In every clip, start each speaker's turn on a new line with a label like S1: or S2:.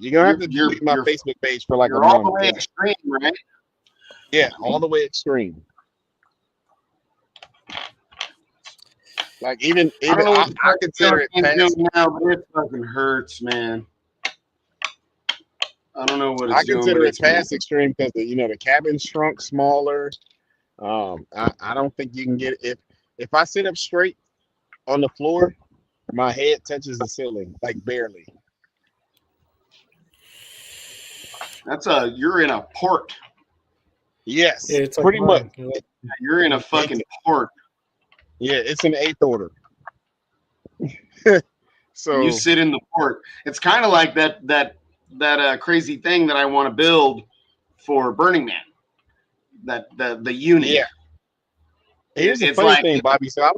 S1: You're gonna have to delete my Facebook page for like a
S2: You're all
S1: month.
S2: the way extreme, right?
S1: Yeah, all the way extreme. Like even I consider it past.
S2: Now, but it fucking hurts, man. I don't know what it's
S1: I
S2: doing,
S1: consider
S2: but
S1: it past extreme because the cabin shrunk smaller. I don't think you can get if I sit up straight on the floor, my head touches the ceiling like barely.
S2: You're in a port.
S1: Yes,
S3: Yeah, it's like
S1: pretty much.
S2: You're in a fucking port.
S1: Yeah, it's an eighth order. So
S2: you sit in the port. It's kind of like that crazy thing that I want to build for Burning Man. The unit.
S1: Yeah. Here's the funny thing, Bobby. So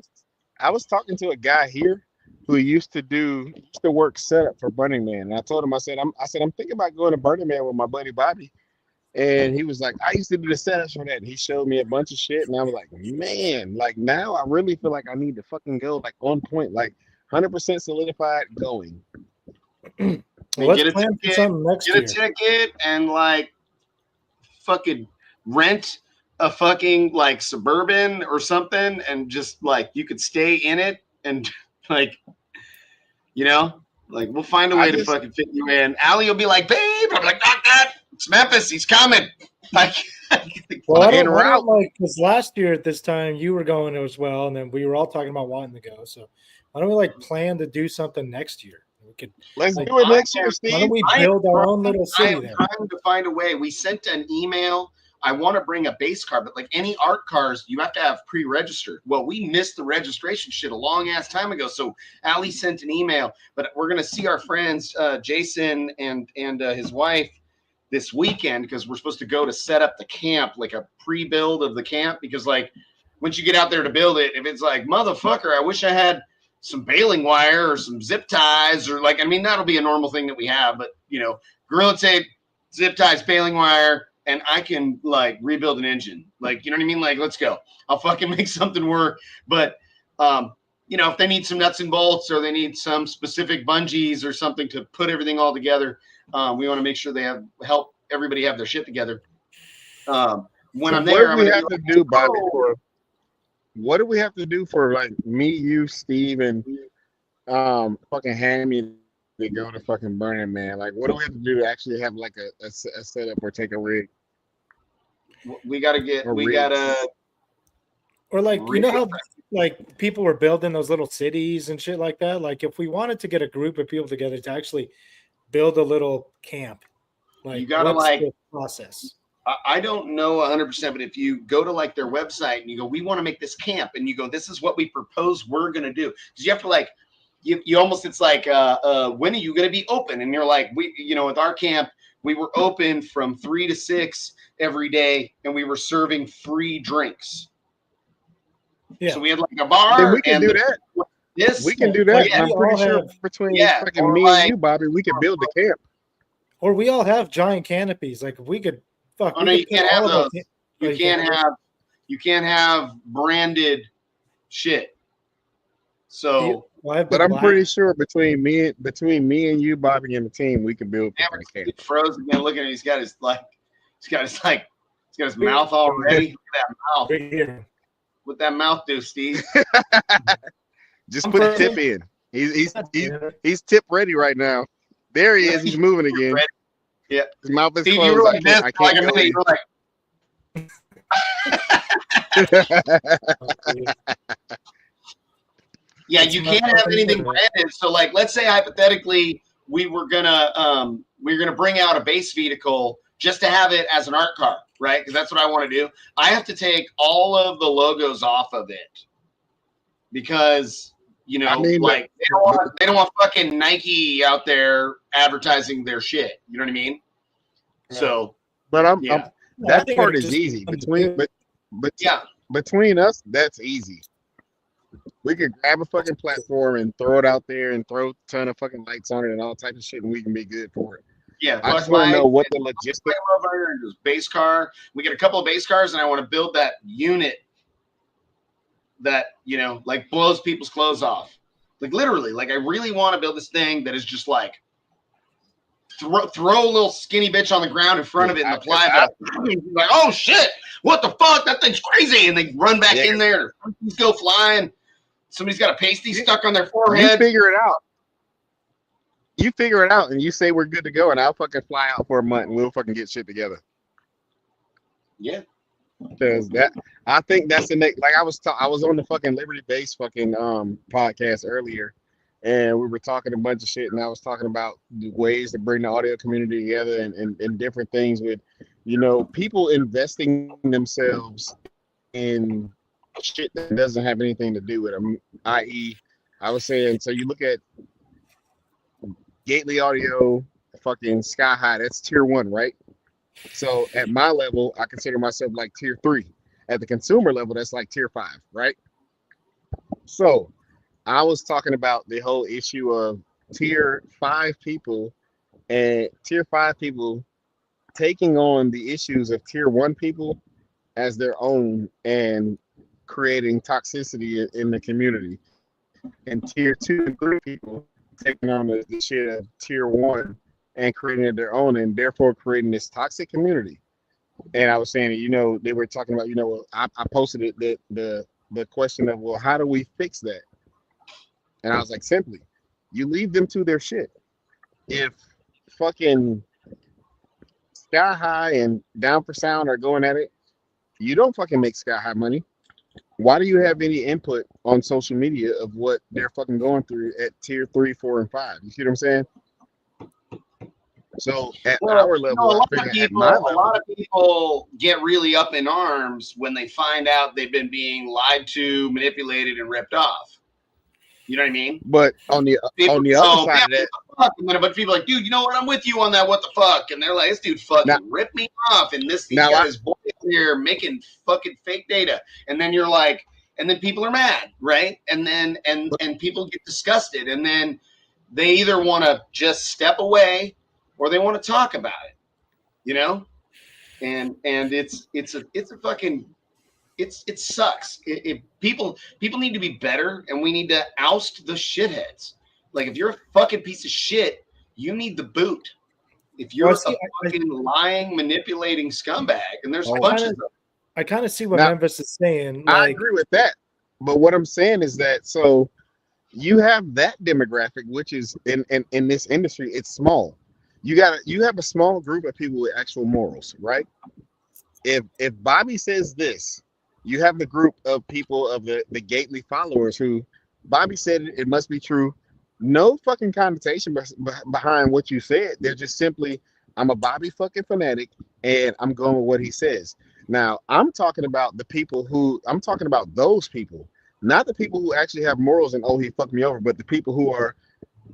S1: I was talking to a guy here who used to work setup for Burning Man. And I told him, I said, I'm thinking about going to Burning Man with my buddy Bobby. And he was like, I used to do the setups for that. And he showed me a bunch of shit. And I was like, man, like now I really feel like I need to fucking go like on point, like 100% solidified going.
S3: Well, let's plan for something next year.
S2: Get a ticket and like fucking rent a fucking like Suburban or something, and just like you could stay in it and like, like we'll find a way to fucking fit you in. Allie will be like, babe, I'm like, not that. It's Memphis. He's coming. Like,
S3: well, I don't like because last year at this time you were going as well, and then we were all talking about wanting to go. So why don't we like plan to do something next year?
S1: Let's do it next year, Steve.
S3: Why don't we build our own little city there?
S2: I'm trying to find a way. We sent an email. I want to bring a base car, but like any art cars, you have to have pre-registered. Well, we missed the registration shit a long ass time ago. So Ali sent an email, but we're gonna see our friends Jason and his wife this weekend because we're supposed to go to set up the camp, like a pre-build of the camp. Because like once you get out there to build it, if it's like motherfucker, I wish I had some baling wire or some zip ties or like, I mean, that'll be a normal thing that we have, but Gorilla Tape, zip ties, baling wire, and I can like rebuild an engine. Like, you know what I mean? Like, let's go. I'll fucking make something work. But, if they need some nuts and bolts or they need some specific bungees or something to put everything all together, we want to make sure they help everybody have their shit together. When I'm there, I'm going to have to do, Bobby,
S1: what do we have to do for like me, you, Steve, and fucking Hammy to go to fucking Burning Man? Like, what do we have to do to actually have like a setup or take a rig?
S2: We gotta
S3: or like how like people were building those little cities and shit like that. Like if we wanted to get a group of people together to actually build a little camp, like
S2: you gotta
S3: what's the process.
S2: I don't know 100%, but if you go to like their website and you go, we want to make this camp, and you go, this is what we propose we're going to do. Because you have to like, you almost, it's like, when are you going to be open? And you're like, with our camp, we were open from 3 to 6 every day, and we were serving free drinks. Yeah. So we had like a bar.
S1: And we can do that. We can do that.
S2: Yeah,
S1: I'm pretty sure between fucking me and you, Bobby, we can build the camp.
S3: Or we all have giant canopies. Like if we could. Fuck,
S2: oh no, you can't have those. You can't have branded shit. So,
S1: but I'm pretty sure between me and you, Bobby, and the team, we can build the camp.
S2: Frozen man, look at him. He's got his mouth all ready. Look at that mouth.
S3: Right here.
S2: What that mouth do, Steve?
S1: Just put a tip in. He's tip ready right now. There he is. He's moving again.
S2: Yeah,
S1: his mouth is
S2: Steve,
S1: closed.
S2: You were like this
S1: I can't
S2: like a minute. You were like, yeah, you can't have anything branded. So, like, let's say hypothetically we were gonna bring out a base vehicle just to have it as an art car, right? Because that's what I want to do. I have to take all of the logos off of it because. They don't want fucking Nike out there advertising their shit. You know what I mean?
S1: Right.
S2: So,
S1: but that part is easy between us. That's easy. We could grab a fucking platform and throw it out there and throw a ton of fucking lights on it and all types of shit, and we can be good for it.
S2: Yeah,
S1: I just want to know what the logistics.
S2: Base car. We get a couple of base cars, and I want to build that unit. That like blows people's clothes off, like literally. Like I really want to build this thing that is just like throw a little skinny bitch on the ground in front of it and apply the like, oh shit, what the fuck? That thing's crazy. And they run back in there. He's go flying. Somebody's got a pasty stuck on their forehead.
S1: You figure it out. You figure it out and you say we're good to go, and I'll fucking fly out for a month and we'll fucking get shit together.
S2: Yeah.
S1: Because I think that's the next. Like I was on the fucking Liberty Base fucking podcast earlier, and we were talking a bunch of shit, and I was talking about the ways to bring the audio community together and different things with, people investing themselves in shit that doesn't have anything to do with them. I.e., I was saying, so you look at Gately Audio, fucking Sky High, that's tier 1, right? So at my level, I consider myself like tier 3. At the consumer level, that's like tier 5, right? So I was talking about the whole issue of tier 5 people and tier 5 people taking on the issues of tier 1 people as their own and creating toxicity in the community. And tier 2 and 3 people taking on the shit of tier 1 and creating it their own, and therefore creating this toxic community. And I was saying, they were talking about, I posted it, the question of, well, how do we fix that? And I was like, simply, you leave them to their shit. If fucking Sky High and Down for Sound are going at it, you don't fucking make Sky High money. Why do you have any input on social media of what they're fucking going through at tier 3, 4, and 5? You see what I'm saying? So at our level,
S2: a lot of people get really up in arms when they find out they've been being lied to, manipulated, and ripped off. You know what I mean?
S1: But on the other side of that,
S2: and then a bunch of people are like, dude, you know what? I'm with you on that. What the fuck? And they're like, this dude fucking ripped me off, and he's got his boy here making fucking fake data. And then you're like, and then people are mad, right? And then and people get disgusted, and then they either want to just step away or they want to talk about it, and it's a fucking, it sucks. People need to be better, and we need to oust the shitheads. Like, if you're a fucking piece of shit, you need the boot. If you're a fucking lying, manipulating scumbag, and there's bunches of them.
S3: I kind of see what Memphis is saying.
S1: I agree with that, but what I'm saying is that, so you have that demographic, which is in this industry, it's small. You have a small group of people with actual morals, right? If Bobby says this, you have the group of people of the Gately followers who Bobby said it must be true. No fucking connotation behind what you said. They're just simply, I'm a Bobby fucking fanatic and I'm going with what he says. Now, I'm talking about those people, not the people who actually have morals and, oh, he fucked me over, but the people who are,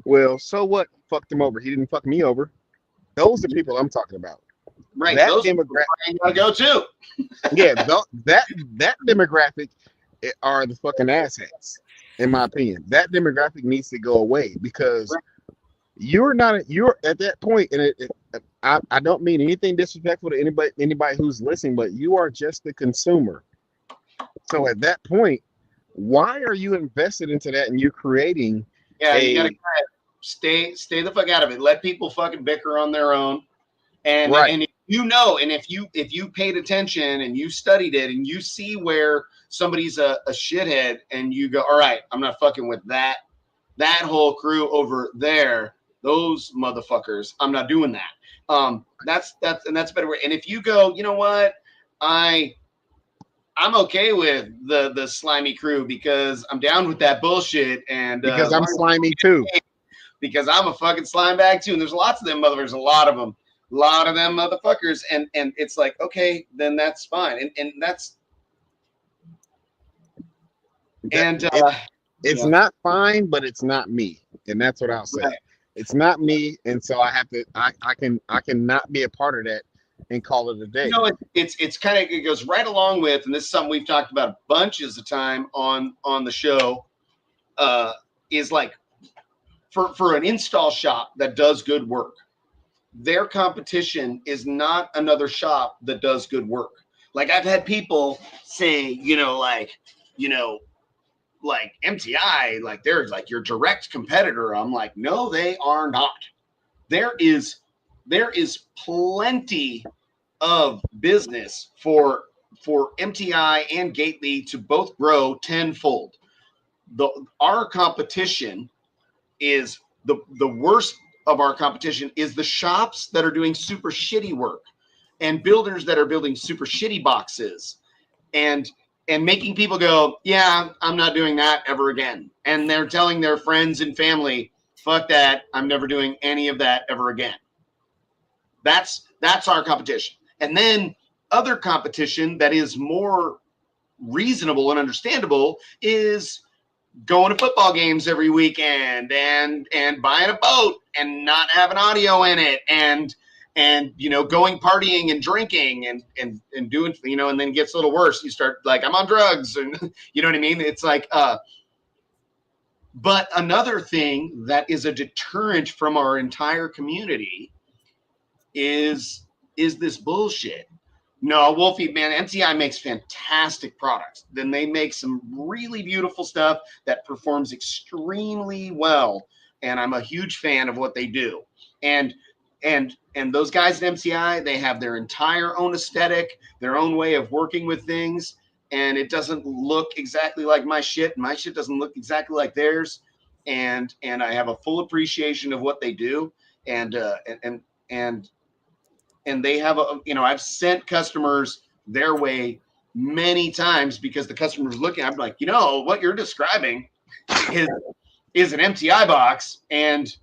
S1: well, so what? Fucked him over. He didn't fuck me over. Those are the people I'm talking about.
S2: Right. That demographic gotta go too.
S1: Yeah, that demographic are the fucking asshats, in my opinion. That demographic needs to go away, because you're at that point, and I don't mean anything disrespectful to anybody who's listening, but you are just the consumer. So at that point, why are you invested into that, and you're creating?
S2: Yeah, you gotta stay the fuck out of it. Let people fucking bicker on their own. And and if you paid attention and you studied it and you see where somebody's a shithead and you go, all right, I'm not fucking with that whole crew over there, those motherfuckers, I'm not doing that. That's a better way. And if you go, you know what, I'm okay with the slimy crew because I'm down with that bullshit, and
S1: because I'm slimy too.
S2: Because I'm a fucking slime bag too, and there's lots of them motherfuckers, a lot of them motherfuckers, and it's like, okay, then that's fine, and that's
S1: it's not fine, but it's not me, and that's what I'll say. Right. It's not me, and so I have to. I can not be a part of that and call it a day.
S2: It's kind of, it goes right along with, and this is something we've talked about bunches of time on the show. Is like, for an install shop that does good work, their competition is not another shop that does good work. Like, I've had people say, like MTI, like they're like your direct competitor. I'm like, no, they are not. There is there is plenty of business for MTI and Gately to both grow tenfold. Our competition is the worst of our competition is the shops that are doing super shitty work and builders that are building super shitty boxes and making people go, yeah, I'm not doing that ever again. And they're telling their friends and family, fuck that, I'm never doing any of that ever again. That's our competition. And then other competition that is more reasonable and understandable is going to football games every weekend and buying a boat and not having audio in it and going partying and drinking and doing, and then it gets a little worse. You start like, I'm on drugs, and you know what I mean? It's like, but another thing that is a deterrent from our entire community is this bullshit. No, Wolfie, man, MTI makes fantastic products. Then they make some really beautiful stuff that performs extremely well. And I'm a huge fan of what they do. And those guys at MTI, they have their entire own aesthetic, their own way of working with things. And it doesn't look exactly like my shit. My shit doesn't look exactly like theirs. And I have a full appreciation of what they do. And they have I've sent customers their way many times because the customer's looking, I'm like, what you're describing is an MTI box, and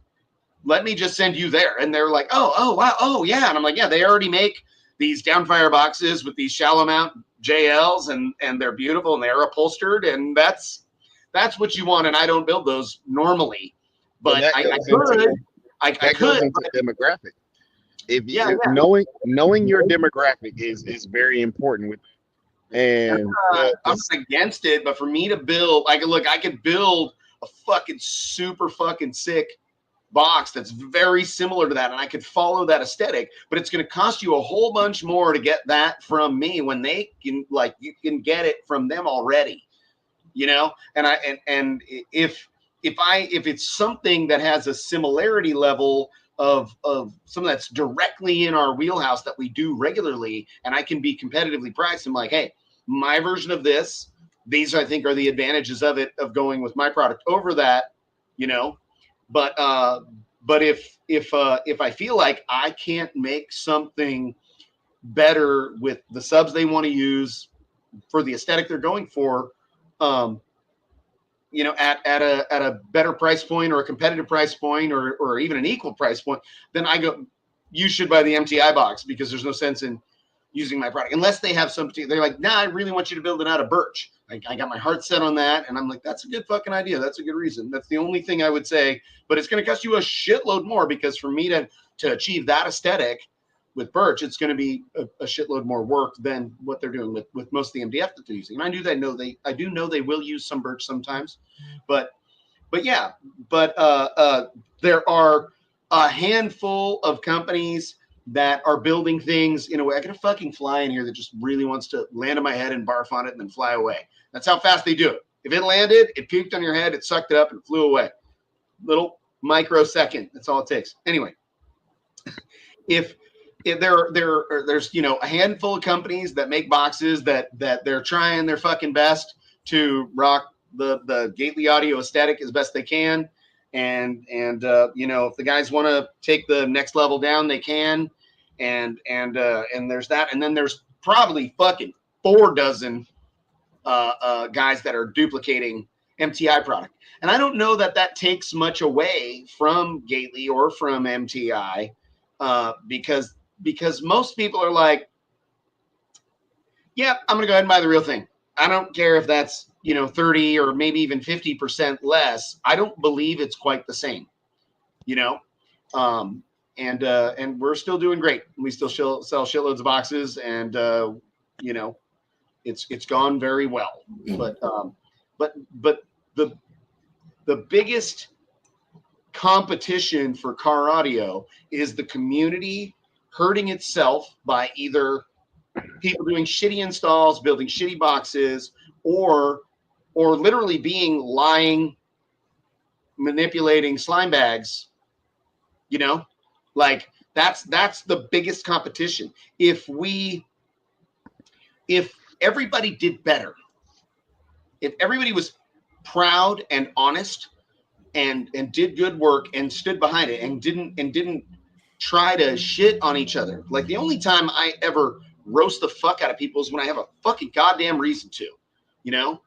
S2: let me just send you there. And they're like, oh wow, oh yeah. And I'm like, yeah, they already make these downfire boxes with these shallow mount JLs, and they're beautiful and they're upholstered, and that's what you want. And I don't build those normally, but I could
S1: into demographic. If knowing your demographic is very important with, and
S2: I'm against it, but for me to build, I could build a fucking super fucking sick box that's very similar to that, and I could follow that aesthetic, but it's going to cost you a whole bunch more to get that from me when they can, like, you can get it from them already, and if it's something that has a similarity level of something that's directly in our wheelhouse that we do regularly, and I can be competitively priced, I'm like, hey, my version of this, these I think are the advantages of it, of going with my product over that, but if I feel like I can't make something better with the subs they want to use for the aesthetic they're going for, at a better price point or a competitive price point or even an equal price point, then I go, you should buy the MTI box, because there's no sense in using my product unless they have something. They're like, nah, I really want you to build it out of birch. I got my heart set on that, and I'm like, that's a good fucking idea. That's a good reason. That's the only thing I would say, but it's going to cost you a shitload more, because for me to achieve that aesthetic with birch, it's going to be a shitload more work than what they're doing with most of the MDF that they're using. And I do know they will use some birch sometimes, but there are a handful of companies that are building things in a way. I got a fucking fly in here that just really wants to land on my head and barf on it and then fly away. That's how fast they do it. If it landed, it puked on your head, it sucked it up and flew away. Little microsecond. That's all it takes. Anyway, if there's a handful of companies that make boxes that they're trying their fucking best to rock the Gately audio aesthetic as best they can, and if the guys want to take the next level down, they can, and there's that, and then there's probably fucking 4 dozen guys that are duplicating MTI product, and I don't know that takes much away from Gately or from MTI, because most people are like, yeah, I'm gonna go ahead and buy the real thing. I don't care if that's 30 or maybe even 50% less. I don't believe it's quite the same, and we're still doing great. We still sell shitloads of boxes, and it's gone very well. But the biggest competition for car audio is the community hurting itself by either people doing shitty installs, building shitty boxes, or literally being lying, manipulating slime bags, like That's the biggest competition. If everybody did better, if everybody was proud and honest and did good work and stood behind it and didn't try to shit on each other. Like the only time I ever roast the fuck out of people is when I have a fucking goddamn reason to, you know?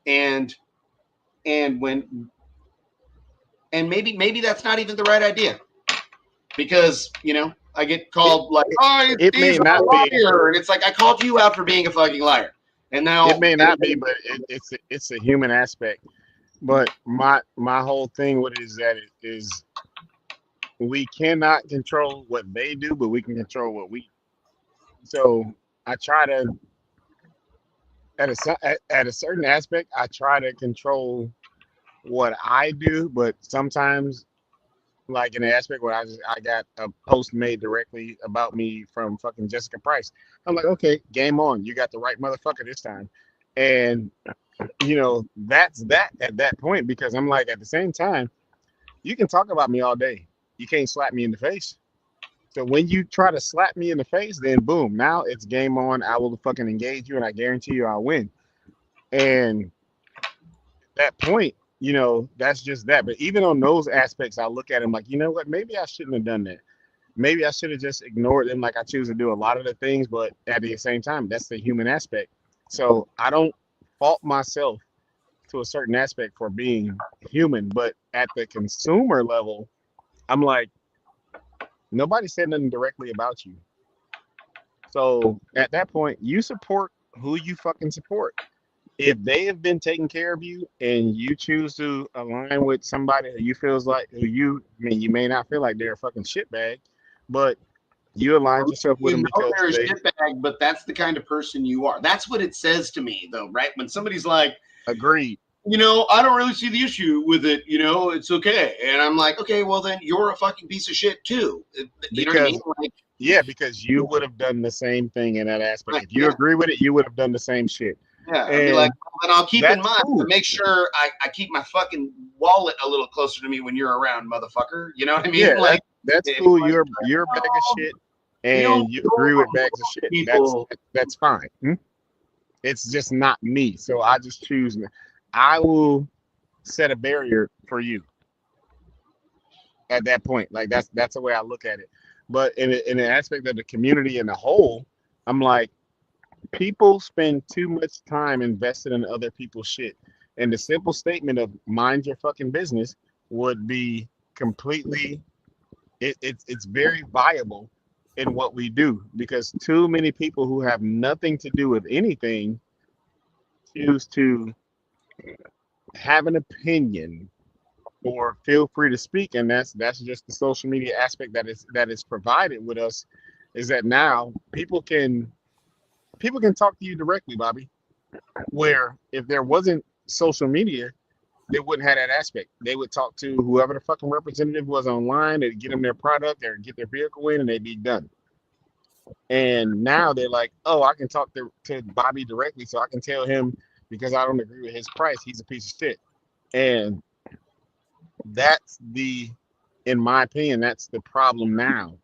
S2: And maybe that's not even the right idea. Because, you know, I get called like, oh, he's a liar. And it's like, I called you out for being a fucking liar. And now
S1: it may not be, but it's a human aspect. But my whole thing with it is that it is we cannot control what they do, but we can control what we do. So I try to at a certain aspect, I try to control what I do, but sometimes like in the aspect where I got a post made directly about me from fucking Jessica Price. I'm like, okay, game on. You got the right motherfucker this time. And you know, that's that at that point because I'm like, at the same time, you can talk about me all day. You can't slap me in the face. So when you try to slap me in the face, then boom, now it's game on. I will fucking engage you and I guarantee you I'll win. And that point, you know, that's just that. But even on those aspects, I look at him like, you know what, maybe I shouldn't have done that. Maybe I should have just ignored them like I choose to do a lot of the things, but at the same time, that's the human aspect. So I don't fault myself to a certain aspect for being human, but at the consumer level, I'm like, nobody said nothing directly about you. So at that point, you support who you fucking support. If they have been taking care of you and you choose to align with somebody who you feels like I mean, you may not feel like they're a fucking shitbag, but you aligned yourself with
S2: you
S1: them
S2: know
S1: because
S2: they're a
S1: they
S2: shitbag, but that's the kind of person you are. That's what it says to me, though, right? When somebody's like,
S1: agreed.
S2: you know, I don't really see the issue with it. You know, it's okay. And I'm like, okay, well then you're a fucking piece of shit too. You know what I mean?
S1: Because
S2: Like,
S1: yeah, because you would have done the same thing in that aspect.
S2: like,
S1: If you agree with it, you would have done the same shit.
S2: yeah. I'd be like,
S1: And
S2: well, then I'll keep in
S1: that's
S2: mind to
S1: cool.
S2: make sure I keep my fucking wallet a little closer to me when you're around, motherfucker. You know what I mean?
S1: Yeah,
S2: Like,
S1: that's
S2: it's
S1: cool.
S2: like,
S1: You're a bag of shit
S2: you don't
S1: and you
S2: go
S1: agree with
S2: from
S1: bags of shit.
S2: people.
S1: That's fine. It's just not me. So I just choose. I will set a barrier for you at that point. Like that's the way I look at it. But in the aspect of the community in the whole, I'm like, people spend too much time invested in other people's shit. And the simple statement of mind your fucking business would be completely it's very viable in what we do because too many people who have nothing to do with anything choose to have an opinion or feel free to speak, and that's just the social media aspect that is provided with us is that now people can talk to you directly, Bobby, where if there wasn't social media they wouldn't have that aspect. They would talk to whoever the fucking representative was online. They'd get them their product or get their vehicle in, and they'd be done. And now they're like, oh, I can talk to Bobby directly, so I can tell him because I don't agree with his price, he's a piece of shit. And that's in my opinion, that's the problem now,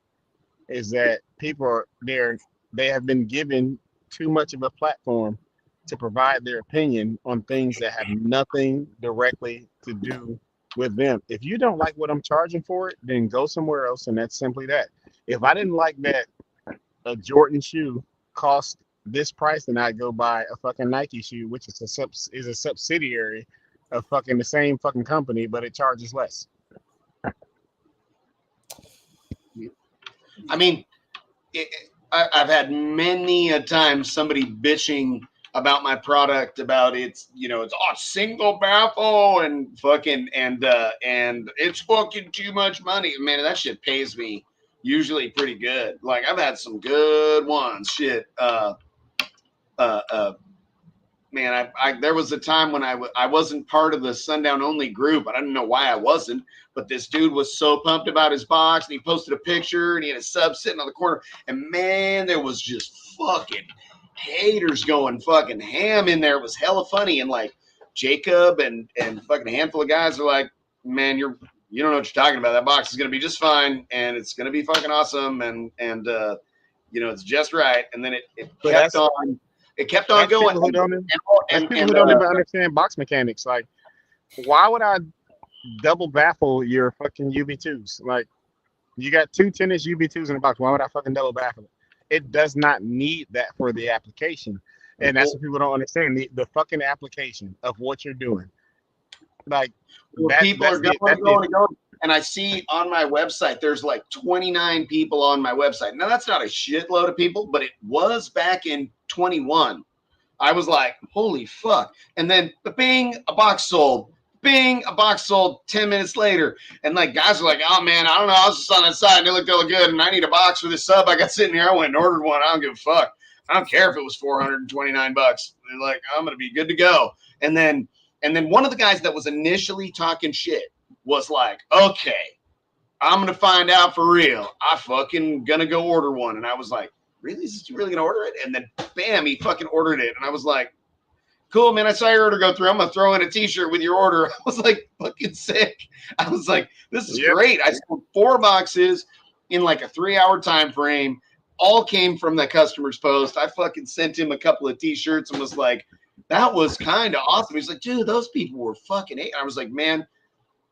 S1: is that people they have been given too much of a platform to provide their opinion on things that have nothing directly to do with them. If you don't like what I'm charging for it, then go somewhere else, and that's simply that. If I didn't like that a Jordan shoe cost this price, then I'd go buy a fucking Nike shoe, which is a subsidiary of fucking the same fucking company, but it charges less.
S2: I mean, I've had many a time somebody bitching about my product, about it's single baffle and fucking and it's fucking too much money. Man, that shit pays me usually pretty good. Like I've had some good ones. Shit. Man, there was a time when I wasn't part of the Sundown Only group. I don't know why I wasn't, but this dude was so pumped about his box, and he posted a picture, and he had a sub sitting on the corner, and man, there was just fucking haters going fucking ham in there. It was hella funny, and like Jacob and fucking a handful of guys are like, man, you don't know what you're talking about. That box is going to be just fine, and it's going to be fucking awesome, and you know, it's just right. And then it
S1: But
S2: kept on, it kept on
S1: that's
S2: going.
S1: people who don't that's
S2: And,
S1: people
S2: and
S1: who don't even understand box mechanics. Like, why would I double baffle your fucking UV2s? Like, you got 2 10-inch UV2s in the box. Why would I fucking double baffle it? It does not need that for the application. And that's what people don't understand. The fucking application of what you're doing. Like,
S2: people are going. And I see on my website, there's like 29 people on my website. Now, that's not a shitload of people, but it was back in 21. I was like, holy fuck. And then, bing, a box sold. Bing, a box sold 10 minutes later. And like, guys are like, oh man, I don't know. I was just on that side and it looked really good. And I need a box for this sub. I got sitting here. I went and ordered one. I don't give a fuck. I don't care if it was $429. They're like, I'm going to be good to go. And then one of the guys that was initially talking shit was like, okay, I'm going to find out for real. I fucking going to go order one. And I was like, really? Is you really going to order it? And then bam, he fucking ordered it. And I was like, cool, man. I saw your order go through. I'm going to throw in a t-shirt with your order. I was like, fucking sick. I was like, this is great. I sold 4 boxes in like a 3-hour time frame. All came from the customer's post. I fucking sent him a couple of t-shirts and was like, that was kind of awesome. He's like, dude, those people were fucking I was like, man,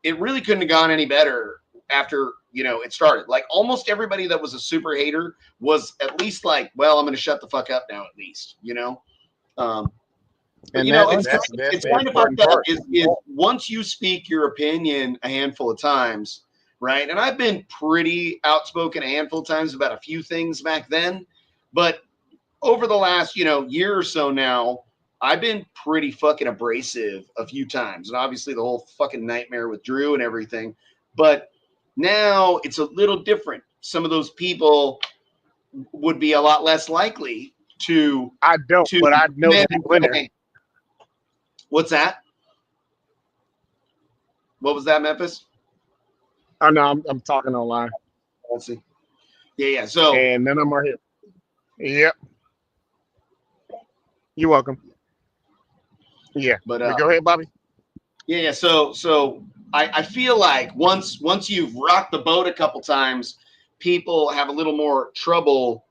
S2: it really couldn't have gone any better after, you know, it started. Like almost everybody that was a super hater was at least like, well, I'm going to shut the fuck up now at least, you know? And you know, it's kind of fucked up is once you speak your opinion a handful of times, right? And I've been pretty outspoken a handful of times about a few things back then, but over the last, you know, year or so now, I've been pretty fucking abrasive a few times. And obviously the whole fucking nightmare with Drew and everything. But now it's a little different. Some of those people would be a lot less likely to.
S1: I don't, but I know the people in there.
S2: What's that? What was that, Memphis?
S1: Oh, no, I'm talking online.
S2: Let's see. Yeah. So.
S1: And then I'm right here. Yep. You're welcome. Yeah, but go ahead, Bobby.
S2: Yeah. So I feel like once you've rocked the boat a couple times, people have a little more trouble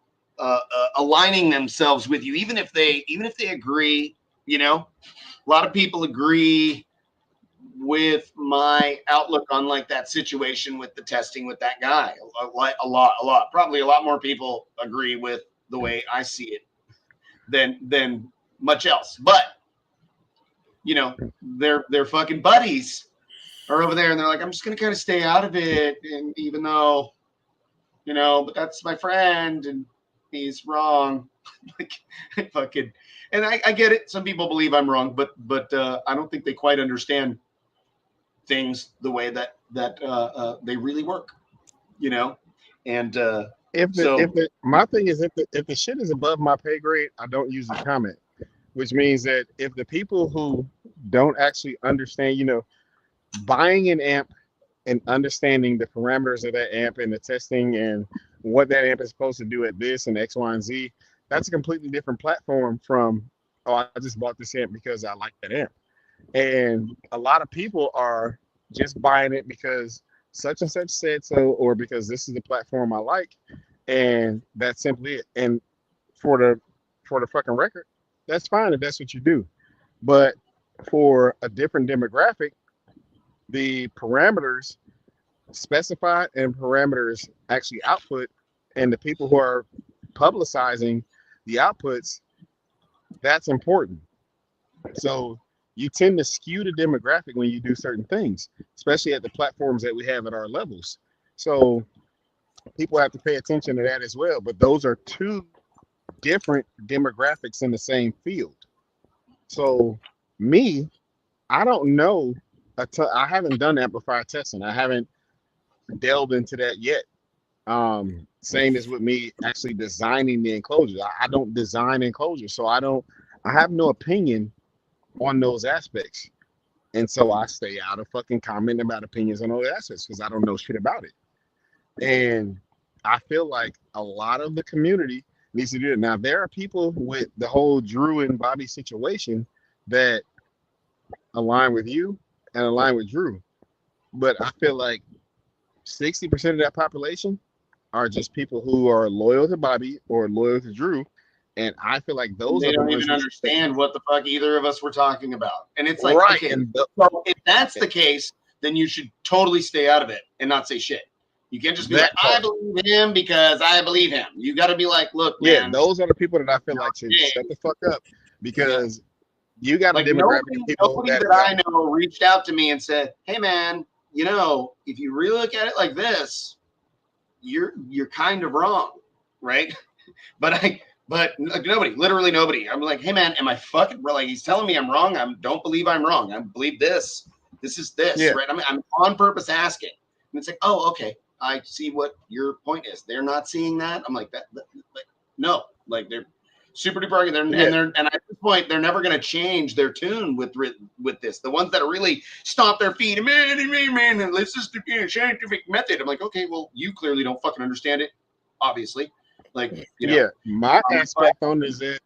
S2: aligning themselves with you, even if they agree. You know, a lot of people agree with my outlook on like that situation with the testing with that guy. A lot. Probably a lot more people agree with the way I see it than much else, but. You know, their fucking buddies are over there and they're like, I'm just going to kind of stay out of it. And even though, you know, but that's my friend and he's wrong. Like, fucking, and I get it. Some people believe I'm wrong, but I don't think they quite understand things the way that they really work, you know? And
S1: my thing is if the shit is above my pay grade, I don't usually comment. Which means that if the people who don't actually understand, you know, buying an amp and understanding the parameters of that amp and the testing and what that amp is supposed to do at this and X, Y, and Z, that's a completely different platform from, oh, I just bought this amp because I like that amp. And a lot of people are just buying it because such and such said so, or because this is the platform I like, and that's simply it. And for the fucking record, that's fine if that's what you do. But for a different demographic, the parameters specified and parameters actually output, and the people who are publicizing the outputs, that's important. So you tend to skew the demographic when you do certain things, especially at the platforms that we have at our levels. So people have to pay attention to that as well. But those are 2 different demographics in the same field. So me, I don't know. I haven't done amplifier testing. I haven't delved into that yet. Same as with me actually designing the enclosures. I don't design enclosures, so I have no opinion on those aspects. And so I stay out of fucking commenting about opinions on those aspects because I don't know shit about it. And I feel like a lot of the community needs to do it. Now, there are people with the whole Drew and Bobby situation that align with you and align with Drew. but I feel like 60% of that population are just people who are loyal to Bobby or loyal to Drew, and I feel like those
S2: They
S1: are the
S2: don't
S1: ones
S2: even
S1: who should stay.
S2: understand what the fuck either of us were talking about. And it's like,
S1: Right,
S2: okay,
S1: and
S2: so if that's the case, then you should totally stay out of it and not say shit. You can't just be like,
S1: that
S2: I
S1: part.
S2: believe him because I believe him. You got to be like, look,
S1: Yeah,
S2: man,
S1: those are the people that I feel
S2: you're
S1: like should shut
S2: gay.
S1: the fuck up
S2: Yeah.
S1: because you got a
S2: Like
S1: demographic of people
S2: nobody
S1: that
S2: that
S1: got
S2: I know reached out to me and said, hey, man, you know, if you really look at it like this, you're kind of wrong, right? But like, nobody, literally nobody. I'm like, hey man, am I fucking like? He's telling me I'm wrong. I don't believe I'm wrong. I believe this. This is this,
S1: yeah,
S2: right? I'm on purpose asking, and it's like, oh, okay, I see what your point is. They're not seeing that. I'm like that. Like, no, like they're super duper.
S1: yeah,
S2: And at this point, they're never going to change their tune with this. The ones that are really stomp their feet, man, and this is the scientific method. I'm like, okay, well, you clearly don't fucking understand it, obviously. Like, you know,
S1: yeah. My
S2: but
S1: aspect on is that,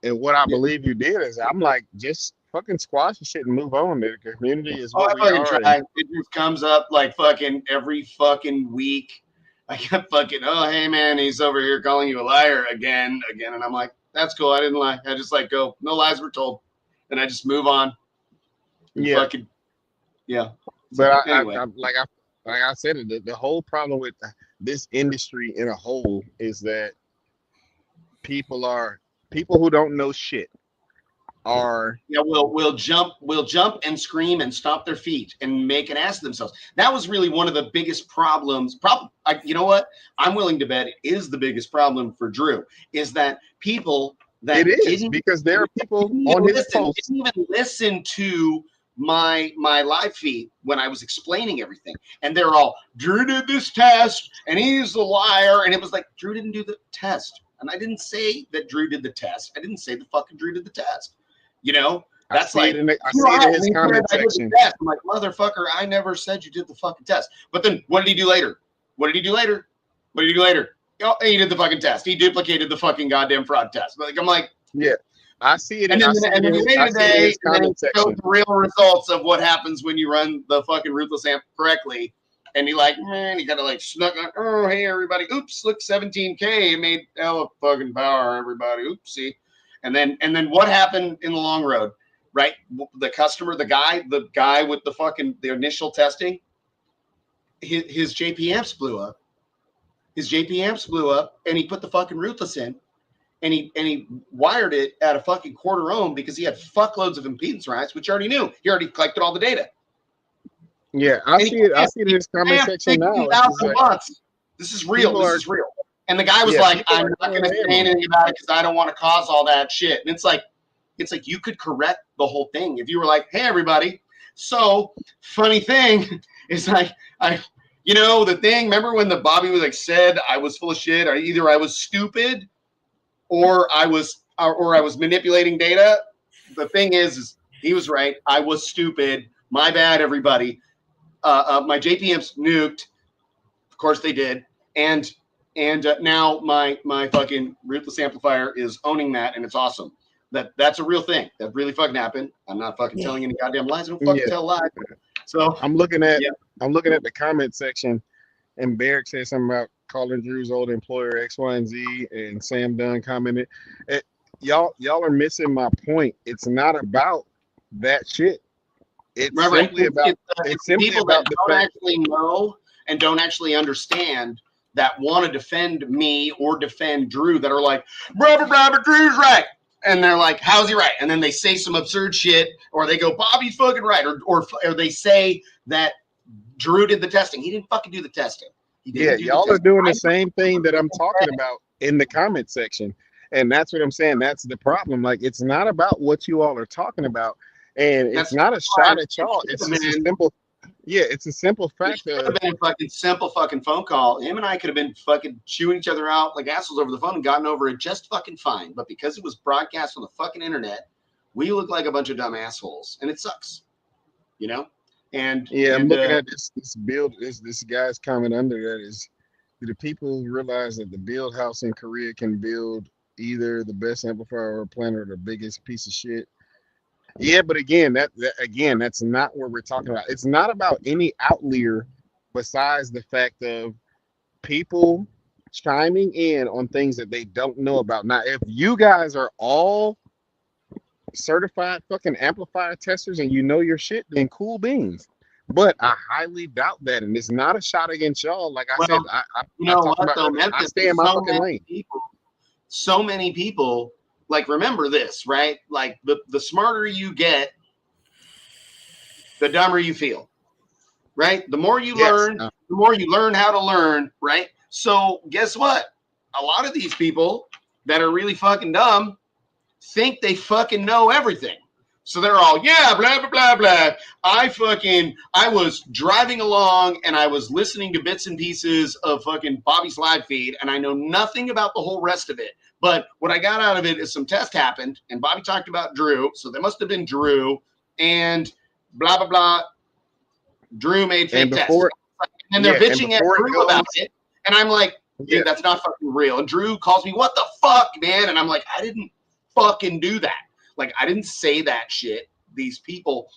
S1: and what I
S2: yeah.
S1: believe you did is, I'm like, just fucking squash the shit and move on. The community is
S2: Oh,
S1: what
S2: I
S1: we
S2: fucking
S1: are, and
S2: try. It just comes up like fucking every fucking week. I get fucking, oh, hey, man, he's over here calling you a liar again. And I'm like, that's cool. I didn't lie. I just like go, no lies were told. And I just move on and
S1: yeah.
S2: fucking, yeah.
S1: But
S2: So anyway,
S1: like I said, the whole problem with this industry in a whole is that people are people who don't know shit are
S2: yeah, we'll jump and scream and stomp their feet and make an ass of themselves. That was really one of the biggest problems. You know what? I'm willing to bet is the biggest problem for Drew is that people
S1: it
S2: that
S1: is because there are people on his posts.
S2: didn't even listen to my live feed when I was explaining everything, and they're all Drew did this test and he's a liar, and it was like Drew didn't do the test, and I didn't say that Drew did the test. I didn't say the fucking Drew did the test. You know, that's like
S1: I
S2: you
S1: see it
S2: know,
S1: in
S2: and
S1: his
S2: he said
S1: comment
S2: I did the
S1: section.
S2: test. I'm like, motherfucker, I never said you did the fucking test. But then what did he do later? What did he do later? What did he do later? Oh, he did the fucking test. He duplicated the fucking goddamn fraud test. Like I'm like,
S1: Yeah, I see it.
S2: and then
S1: I see
S2: and
S1: it
S2: then
S1: in his.
S2: later
S1: I see it in
S2: today,
S1: his
S2: and then he
S1: comment
S2: showed
S1: section.
S2: the real results of what happens when you run the fucking ruthless amp correctly. And he like, man, he kind of like snuck on. Oh, hey everybody, oops, look, 17K, it made hell of fucking power, everybody, oopsie. And then what happened in the long road, right? The customer, the guy with the fucking the initial testing, his JP amps blew up. His JP amps blew up, and he put the fucking ruthless in, and he wired it at a fucking quarter ohm because he had fuckloads of impedance rise, which he already knew. He already collected all the data.
S1: Yeah, I
S2: And
S1: see it. I see it in
S2: he
S1: his comment section now. It's just like
S2: $60,000. This is real.
S1: people
S2: This
S1: are.
S2: is real. And the guy was
S1: Yeah,
S2: like,
S1: people
S2: I'm
S1: are
S2: not
S1: going
S2: going to
S1: ham
S2: say
S1: on it.
S2: anything about it because I don't want to cause all that shit. And it's like you could correct the whole thing if you were like, hey, everybody. So funny thing is like, the thing, remember when the Bobby was like said I was full of shit, or either I was stupid or I was manipulating data. The thing is he was right. I was stupid. My bad, everybody. My JPM's nuked. Of course they did. And now my fucking ruthless amplifier is owning that, and it's awesome. That's a real thing. That really fucking happened. I'm not fucking telling any goddamn lies. I don't fucking
S1: Yeah,
S2: tell lies. So
S1: I'm looking at.
S2: yeah,
S1: I'm looking at the comment section, and Barrick said something about calling Drew's old employer X, Y, and Z, and Sam Dunn commented. Eh, y'all are missing my point. It's not about that shit. It's
S2: right.
S1: simply about.
S2: It's
S1: It's
S2: the
S1: simply
S2: people that
S1: about the
S2: don't
S1: fact.
S2: actually know and don't actually understand that want to defend me or defend Drew that are like, brother, Drew's right. And they're like, how's he right? And then they say some absurd shit, or they go, Bobby's fucking right. Or they say that Drew did the testing. He didn't fucking do the testing. He
S1: Yeah,
S2: didn't do the
S1: y'all are
S2: testing.
S1: doing the same thing that I'm talking about in the comment section. And that's what I'm saying. That's the problem. Like, it's not about what you all are talking about. And it's
S2: That's
S1: not a
S2: why
S1: shot at
S2: it
S1: y'all.
S2: should
S1: It's
S2: have
S1: just a
S2: been.
S1: simple, yeah, it's a simple
S2: It
S1: fact
S2: should have
S1: of,
S2: been a fucking simple fucking phone call. Him and I could have been fucking chewing each other out like assholes over the phone and gotten over it just fucking fine. But because it was broadcast on the fucking internet, we look like a bunch of dumb assholes, and it sucks, you know. And
S1: yeah, I'm
S2: and
S1: looking at this build, this guy's comment under that is, do the people realize that the build house in Korea can build either the best amplifier or planet or the biggest piece of shit? Yeah, but again, again, that's not what we're talking about. It's not about any outlier besides the fact of people chiming in on things that they don't know about. Now, if you guys are all certified fucking amplifier testers and you know your shit, then cool beans. But I highly doubt that, and it's not a shot against y'all. Like I said,
S2: Well, you
S1: I
S2: know
S1: talked
S2: what
S1: about
S2: though,
S1: earlier. I
S2: Memphis,
S1: stay in my
S2: so
S1: fucking
S2: many
S1: lane.
S2: people, so many people. Like, remember this, right? Like, the smarter you get, the dumber you feel, right? The more you
S1: Yes.
S2: learn, the more you learn how to learn, right? So guess what? A lot of these people that are really fucking dumb think they fucking know everything. So they're all, yeah, blah, blah, blah, blah. I was driving along and I was listening to bits and pieces of fucking Bobby's live feed and I know nothing about the whole rest of it. But what I got out of it is some test happened and Bobby talked about Drew. So there must have been Drew and blah, blah, blah. Drew made fake tests. And they're bitching at Drew about it. And I'm like, dude, that's not fucking real. And Drew calls me, what the fuck, man? And I'm like, I didn't fucking do that. Like, I didn't say that shit. These people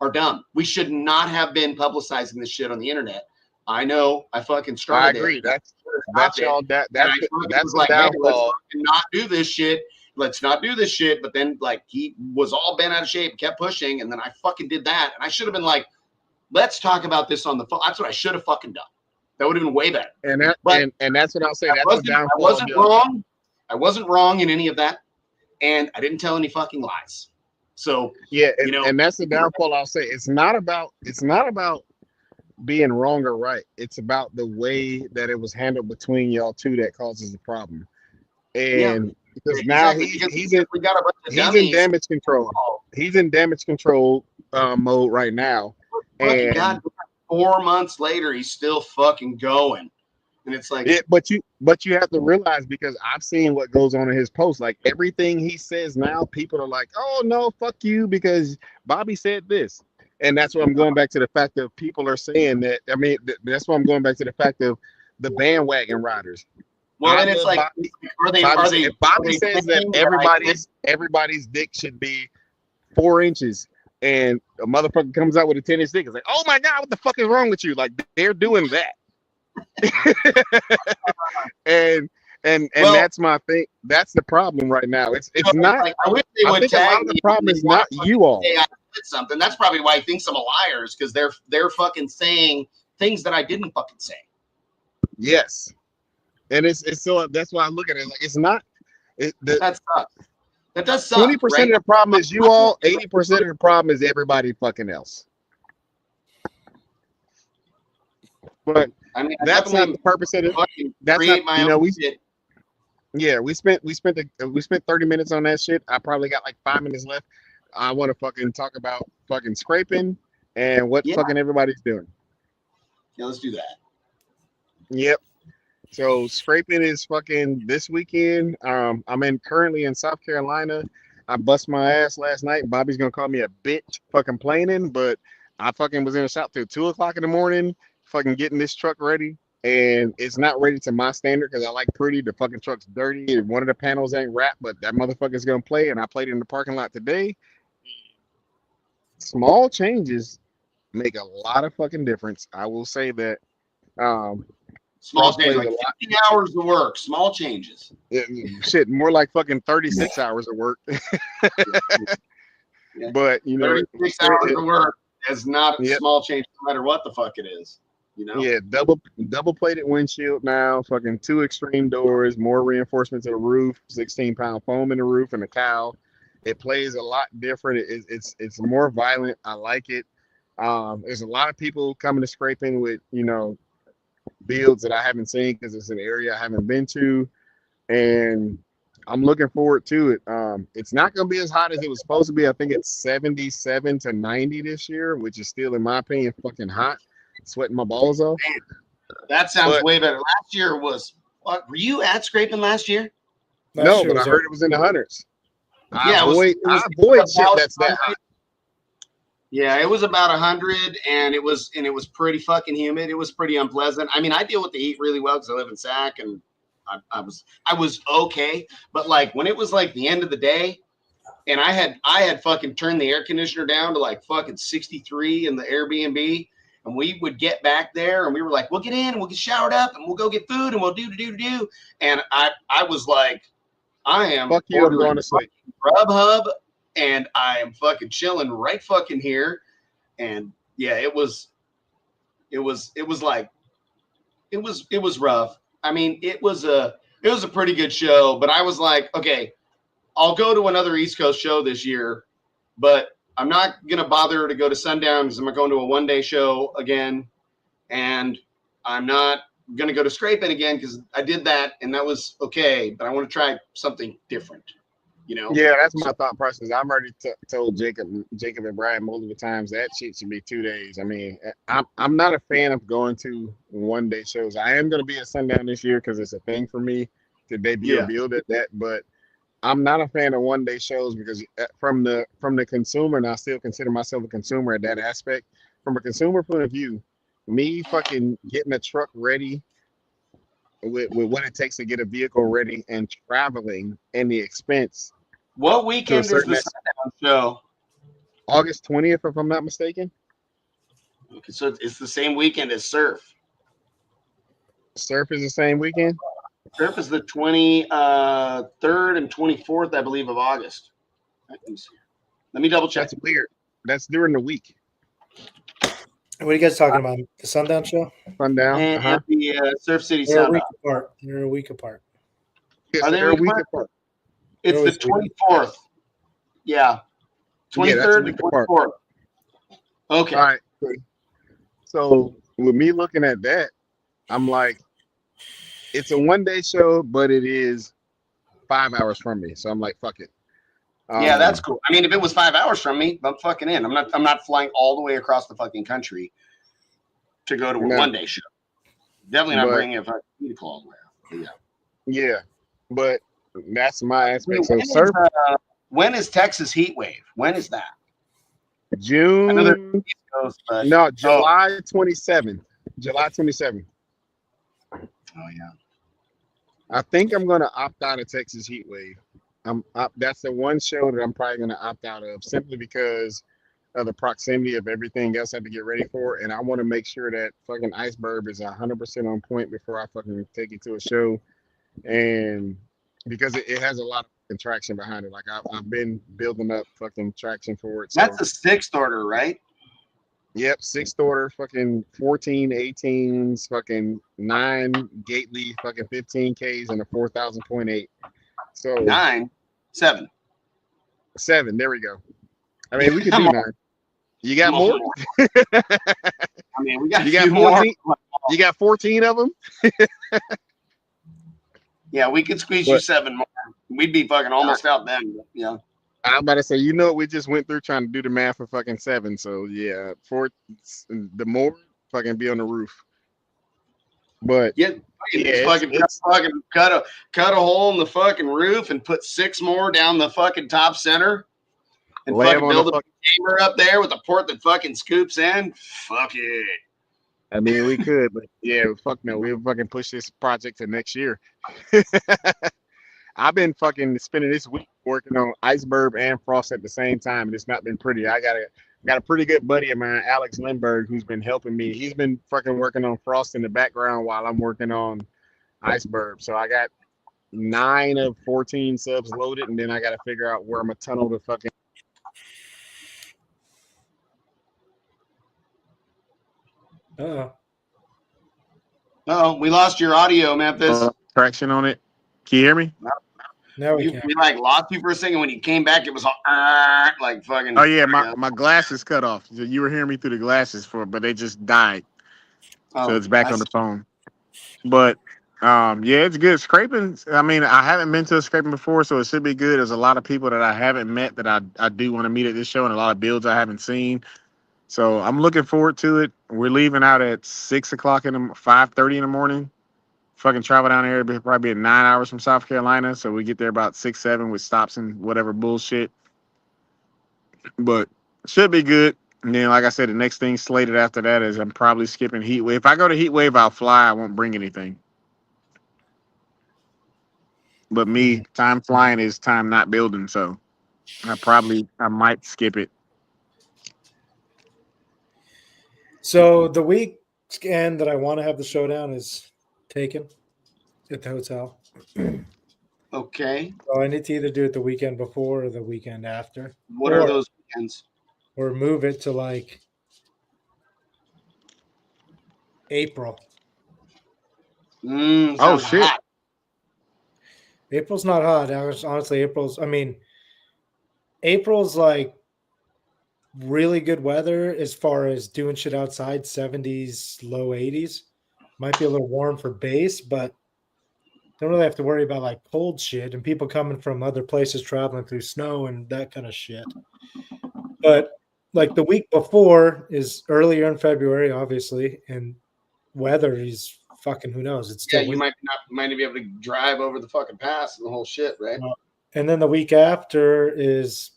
S2: are dumb. We should not have been publicizing this shit on the internet. I know I fucking started it.
S1: I agree. That's y'all. That's
S2: the downfall. Hey, let's not do this shit. Let's not do this shit. But then, like, he was all bent out of shape and kept pushing. And then I fucking did that. And I should have been like, let's talk about this on the phone. That's what I should have fucking done. That would have been way better.
S1: And that's what I'll say. That's the downfall.
S2: I wasn't wrong. I wasn't wrong in any of that. And I didn't tell any fucking lies. So
S1: yeah, and that's the downfall. I'll say it's not about being wrong or right. It's about the way that it was handled between y'all two that causes the problem. And because now he's in damage control. He's in damage control mode right now. And
S2: God, 4 months later, he's still fucking going. And it's like,
S1: but you have to realize, because I've seen what goes on in his posts. Like, everything he says now, people are like, "Oh no, fuck you," because Bobby said this, and that's what I'm going back to the fact of people are saying that. I mean, that's why I'm going back to the fact of the bandwagon riders.
S2: Well, and it's like,
S1: if Bobby says that everybody's dick should be 4 inches, and a motherfucker comes out with a 10-inch dick, it's like, oh my god, what the fuck is wrong with you? Like, they're doing that. and that's my thing. That's the problem right now. It's not.
S2: Like, I wish they would
S1: think a lot of the problem is not you all.
S2: I did something. That's probably why he thinks I'm a liars, because they're fucking saying things that I didn't fucking say.
S1: Yes, and it's so that's why I look at it like it's not.
S2: That sucks. That does suck.
S1: 20% of the problem is you all. 80% of the problem is everybody fucking else. But I mean, that's not the purpose of it. That's not, you know, we spent 30 minutes on that shit. I probably got like 5 minutes left. I want to fucking talk about fucking scraping and what fucking everybody's doing.
S2: Yeah, let's do that.
S1: Yep. So scraping is fucking this weekend. I'm currently in South Carolina. I bust my ass last night. Bobby's gonna call me a bitch for complaining, but I fucking was in the shop till 2 o'clock in the morning, fucking getting this truck ready, and it's not ready to my standard because I like pretty. The fucking truck's dirty and one of the panels ain't wrapped, but that motherfucker's gonna play, and I played in the parking lot today. Small changes make a lot of fucking difference. I will say that.
S2: Small changes, like 15 hours of work, small changes.
S1: Shit, more like fucking 36 hours of work. But, you know,
S2: 36 hours of work is not a small change, no matter what the fuck it is. You know?
S1: Yeah, double plated windshield now, fucking 2 extreme doors, more reinforcements in the roof, 16-pound foam in the roof, and the cowl. It plays a lot different. It's more violent. I like it. There's a lot of people coming to scraping with, you know, builds that I haven't seen because it's an area I haven't been to, and I'm looking forward to it. It's not going to be as hot as it was supposed to be. I think it's 77 to 90 this year, which is still, in my opinion, fucking hot. Sweating my balls off.
S2: Man, that sounds way better. Last year was what? Were you at scraping last year?
S1: No, but I heard it was in the hundreds.
S2: Yeah,
S1: I avoid shit that's that hot.
S2: Yeah, it was about 100, and it was pretty fucking humid. It was pretty unpleasant. I mean, I deal with the heat really well because I live in Sac, and I was okay. But like when it was like the end of the day, and I had fucking turned the air conditioner down to like fucking 63 in the Airbnb. And we would get back there and we were like, we'll get in and we'll get showered up and we'll go get food and we'll do. And I was like, I am
S1: Fuck you, I'm going to sleep.
S2: Grubhub and I am fucking chilling right fucking here. And yeah, it was rough. I mean, it was a pretty good show, but I was like, okay, I'll go to another East Coast show this year, but I'm not going to bother to go to Sundown because I'm going to a one-day show again. And I'm not going to go to Scrapin again because I did that and that was okay. But I want to try something different, you know?
S1: Yeah, that's my thought process. I've already told Jacob and Brian multiple times that shit should be 2 days. I mean, I'm not a fan of going to one-day shows. I am going to be at Sundown this year because it's a thing for me to debut or build at that. But I'm not a fan of one-day shows because from the consumer, and I still consider myself a consumer at that aspect. From a consumer point of view, me fucking getting a truck ready with what it takes to get a vehicle ready and traveling and the expense.
S2: What weekend is the Sundown show?
S1: August 20th, if I'm not mistaken.
S2: Okay, so it's the same weekend as Surf.
S1: Surf is the same weekend?
S2: Surf is the 23rd and 24th, I believe, of August. Let me double check.
S1: That's weird. That's during the week.
S3: What are you guys talking about? The Sundown show?
S1: Sundown?
S2: And the Surf City
S3: They're
S2: Sundown.
S3: They're a week apart.
S1: Yes,
S2: Are they a week apart? It's the 24th. Yeah. 23rd and 24th. Okay.
S1: All right. So with me looking at that, I'm like, it's a one-day show, but it is 5 hours from me. So I'm like, fuck it.
S2: Yeah, that's cool. I mean, if it was 5 hours from me, I'm fucking in. I'm not flying all the way across the fucking country to go to a one-day show. Definitely not bringing a fucking vehicle all the way out. Yeah, but
S1: that's my aspect.
S2: I mean, when is Texas Heat Wave? When is that?
S1: June. No, July 27th. July 27th.
S2: Oh yeah.
S1: I think I'm gonna opt out of Texas Heat Wave. That's the one show that I'm probably going to opt out of simply because of the proximity of everything else I have to get ready for. And I want to make sure that fucking Iceberg is 100% on point before I fucking take it to a show. And because it has a lot of traction behind it. Like I've been building up fucking traction for it. So.
S2: That's the sixth order, right?
S1: Yep, sixth order, fucking 14 18s, fucking 9 Gately, fucking 15Ks, and a 4,000.8. So
S2: 7.
S1: There we go. I mean, we can do 9. You got more?
S2: I mean, we got.
S1: You got 14. You got 14 of them.
S2: Yeah, we could squeeze you 7 more. We'd be fucking almost out then. Yeah.
S1: I'm about to say, you know what we just went through trying to do the math for fucking 7. So yeah, the more fucking be on the roof. But
S2: fucking cut a hole in the fucking roof and put 6 more down the fucking top center and fucking build a chamber up there with a port that fucking scoops in. Fuck it.
S1: I mean, we could, but yeah, fuck no. We'll fucking push this project to next year. I've been fucking spending this week working on Iceberg and Frost at the same time, and it's not been pretty. I got a pretty good buddy of mine, Alex Lindbergh, who's been helping me. He's been fucking working on Frost in the background while I'm working on Iceberg. So I got 9 of 14 subs loaded, and then I got to figure out where I'm gonna tunnel the fucking.
S2: Oh, we lost your audio, Memphis.
S1: Traction on it. Can you hear me?
S3: No,
S2: we like lost you for a second. When you came back, it was all like fucking.
S1: Oh yeah, my glasses cut off. So you were hearing me through the glasses but they just died. So it's back on the phone. But yeah, it's good. Scraping. I mean, I haven't been to a Scraping before, so it should be good. There's a lot of people that I haven't met that I do want to meet at this show, and a lot of builds I haven't seen. So I'm looking forward to it. We're leaving out at 5:30 in the morning. Fucking travel down there. It'll probably be 9 hours from South Carolina. So we get there about 6, 7 with stops and whatever bullshit. But should be good. And then, like I said, the next thing slated after that is I'm probably skipping Heat Wave. If I go to Heat Wave, I'll fly. I won't bring anything. But me, time flying is time not building. So I might skip it.
S3: So the weekend that I want to have the showdown is taken at the hotel.
S2: Okay.
S3: So I need to either do it the weekend before or the weekend after,
S2: What are those weekends?
S3: or move it to like April.
S1: Oh
S2: Sounds
S1: shit!
S2: hot.
S3: April's not hot. Honestly, April's like really good weather as far as doing shit outside, 70s, low 80s. Might be a little warm for base, but don't really have to worry about like cold shit and people coming from other places traveling through snow and that kind of shit. But like the week before is earlier in February, obviously, and weather is fucking who knows. It's
S2: Yeah,
S3: still
S2: you might not be able to drive over the fucking pass and the whole shit, right?
S3: and then the week after is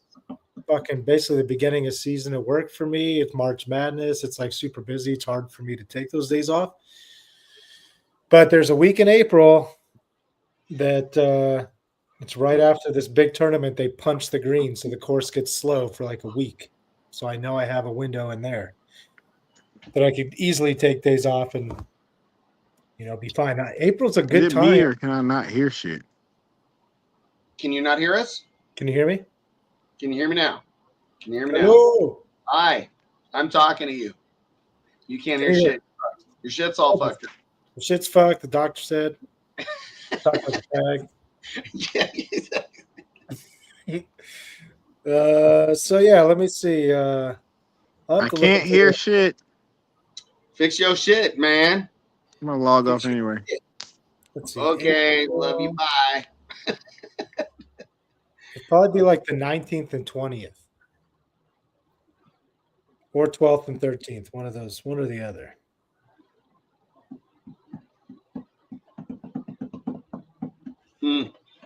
S3: fucking basically the beginning of season at work for me. It's March Madness. It's like super busy. It's hard for me to take those days off. But there's a week in April that it's right after this big tournament. They punch the green, so the course gets slow for like a week. So I know I have a window in there that I could easily take days off and be fine. April's a
S1: Is
S3: good
S1: it me
S3: time.
S1: or can I not hear shit?
S2: Can you not hear us?
S3: Can you hear me?
S2: Can you hear me now? Can you hear me now?
S3: Hello.
S2: Hi. I'm talking to you. You can't hear shit. Your shit's all fucked up.
S3: The shit's fucked. The doctor said. Talk like a fag.
S2: Yeah.
S3: So yeah, let me see.
S1: I can't hear shit.
S2: Fix your shit, man.
S1: I'm gonna log off anyway.
S3: Let's see.
S2: Okay, love you. Bye.
S3: It'd probably be like the 19th and 20th. Or 12th and 13th. One of those, one or the other.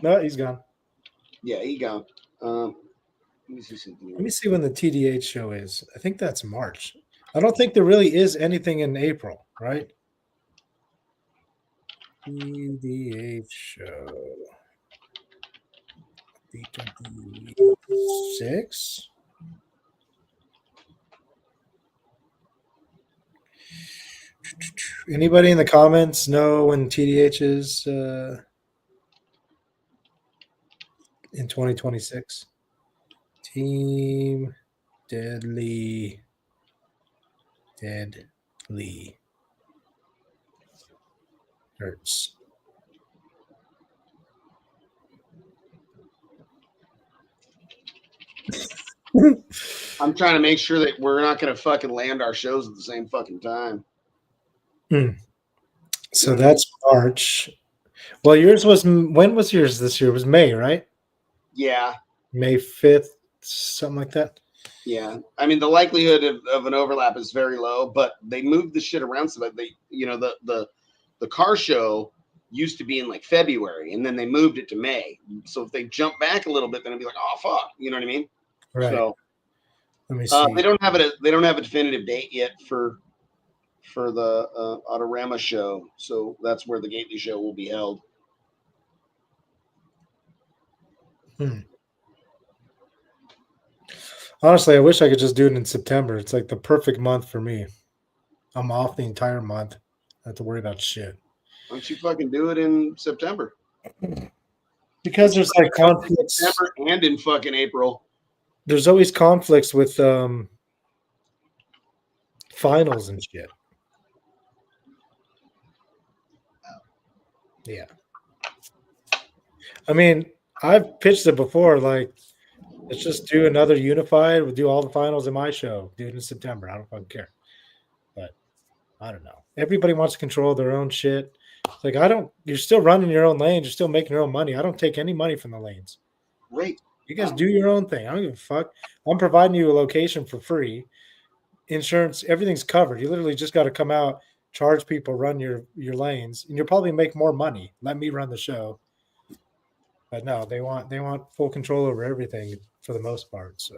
S3: No, he's gone.
S2: Yeah, he gone. Let
S3: me see when the TDH show is. I think that's March. I don't think there really is anything in April, right? TDH show. 26. Anybody in the comments know when TDH is in 2026? Team Deadly Hurts.
S2: I'm trying to make sure that we're not going to fucking land our shows at the same fucking time.
S3: So that's March. Well, yours was, when was yours this year? It was May, right?
S2: Yeah.
S3: May 5th, something like that.
S2: Yeah. I mean, the likelihood of an overlap is very low, but they moved the shit around so that they, the car show used to be in like February and then they moved it to May. So if they jump back a little bit, then it'd be like, oh, fuck. You know what I mean?
S3: Right.
S2: So
S3: let me see.
S2: They don't have a definitive date yet for the Autorama show. So that's where the Gately show will be held.
S3: Honestly, I wish I could just do it in September. It's like the perfect month for me. I'm off the entire month. I have to worry about shit.
S2: Why don't you fucking do it in September?
S3: Because there's like conflicts.
S2: September and in fucking April.
S3: There's always conflicts with finals and shit. Yeah. I mean, I've pitched it before. Like, let's just do another unified. We'll do all the finals in my show. Do it in September. I don't fucking care. But I don't know. Everybody wants to control their own shit. It's like, you're still running your own lanes. You're still making your own money. I don't take any money from the lanes.
S2: Great.
S3: You guys do your own thing. I don't give a fuck. I'm providing you a location for free. Insurance, everything's covered. You literally just got to come out, charge people, run your lanes, and you'll probably make more money. Let me run the show. But no, they want full control over everything for the most part. So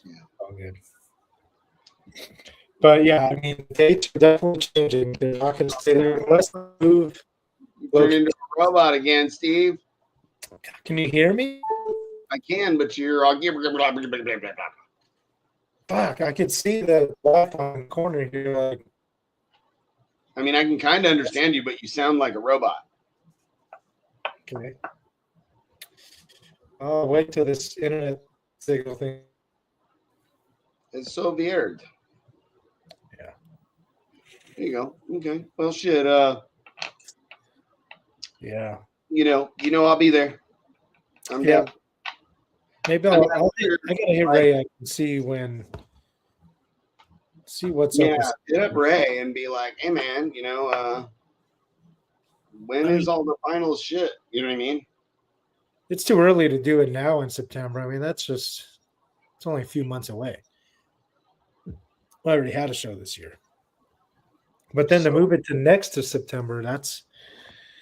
S3: yeah, all good. But yeah, I mean, dates are definitely changing. They're not going to stay there unless they move.
S2: You turn into a robot again, Steve.
S3: Can you hear me?
S2: I can, but I'll give.
S3: Fuck, I could see the Wi-Fi in the corner here. Like,
S2: I mean, I can kind of understand you, but you sound like a robot.
S3: okay. I'll wait till this internet signal thing.
S2: It's so weird.
S3: Yeah.
S2: There you go. Okay. Well, shit.
S3: Yeah.
S2: You know, I'll be there. I'm
S3: Yeah.
S2: down.
S3: Maybe
S2: I mean,
S3: I gotta hit Ray. I can see what's up.
S2: Yeah,
S3: With
S2: hit up Ray and be like, "Hey, man, when is all the final shit?" You know what I mean?
S3: it's too early to do it now in September. I mean, it's only a few months away. I already had a show this year, but then to move it to next to September, that's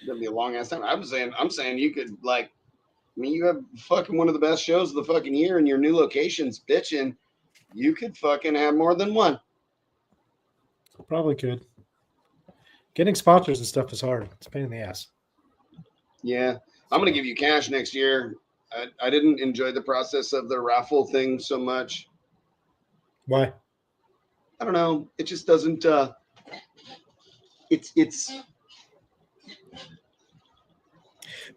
S2: That'd be a long ass time. I'm saying you could like, I mean, you have fucking one of the best shows of the fucking year, and your new location's bitching. You could fucking have more than one.
S3: probably good. Getting sponsors and stuff is hard. It's a pain in the ass.
S2: Yeah, I'm gonna give you cash next year. I didn't enjoy the process of the raffle thing so much.
S3: Why?
S2: I don't know. It just doesn't. It's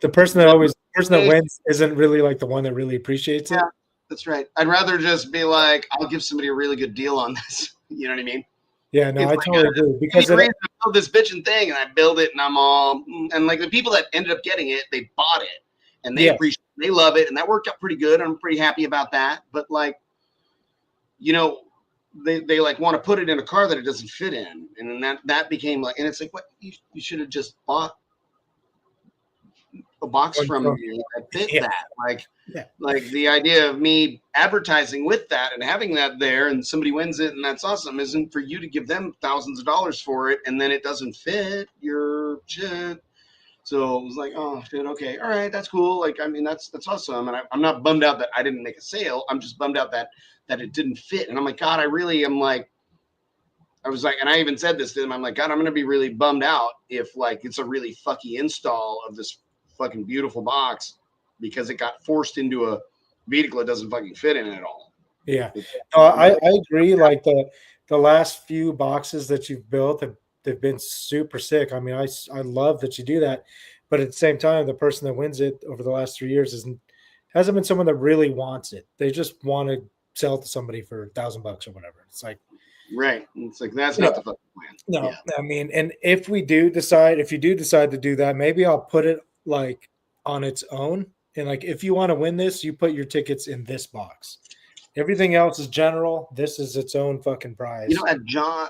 S3: The person that wins isn't really like the one that really appreciates it.
S2: Yeah, that's right. I'd rather just be like, I'll give somebody a really good deal on this. You know what I mean?
S3: Yeah, no,
S2: It's
S3: I
S2: like
S3: totally agree. Because
S2: I build this bitching thing, and I build it, and I'm all, and like the people that ended up getting it, they bought it, and they appreciate, they love it, and that worked out pretty good. I'm pretty happy about that. But like, they like want to put it in a car that it doesn't fit in, and then that became like, and it's like, what you should have just bought a box from me that fit that. Like the idea of me advertising with that and having that there, and somebody wins it, and that's awesome, isn't for you to give them thousands of dollars for it, and then it doesn't fit your shit. So it was like, oh shit, okay, all right, that's cool. Like, I mean, that's awesome, and I'm not bummed out that I didn't make a sale. I'm just bummed out that it didn't fit, and I'm like, God, I really am like. I was like, and I even said this to them. I'm like, God, I'm gonna be really bummed out if like it's a really fucky install of this fucking beautiful box because it got forced into a vehicle it doesn't fucking fit in at all.
S3: Yeah, no, I agree. Like the last few boxes that you've built, they've been super sick. I mean, I love that you do that, but at the same time, the person that wins it over the last 3 years hasn't been someone that really wants it. They just want to sell it to somebody for $1,000 or whatever. It's like.
S2: Right. It's like, that's not the fucking plan.
S3: No, yeah. I mean, and if you do decide to do that, maybe I'll put it like on its own. And like, if you want to win this, you put your tickets in this box. Everything else is general. This is its own fucking prize.